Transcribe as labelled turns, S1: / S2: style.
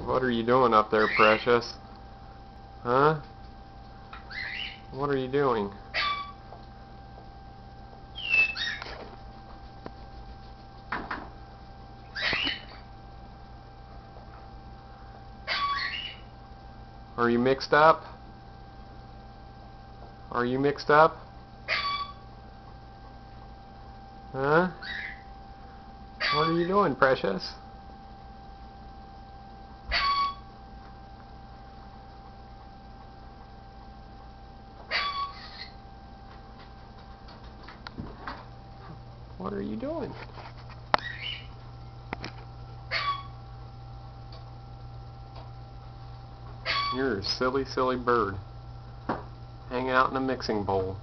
S1: What are you doing up there, Precious? Huh? What are you doing? Are you mixed up? Are you mixed up? Huh? What are you doing, Precious? What are you doing? You're a silly, silly bird. Hanging out in a mixing bowl.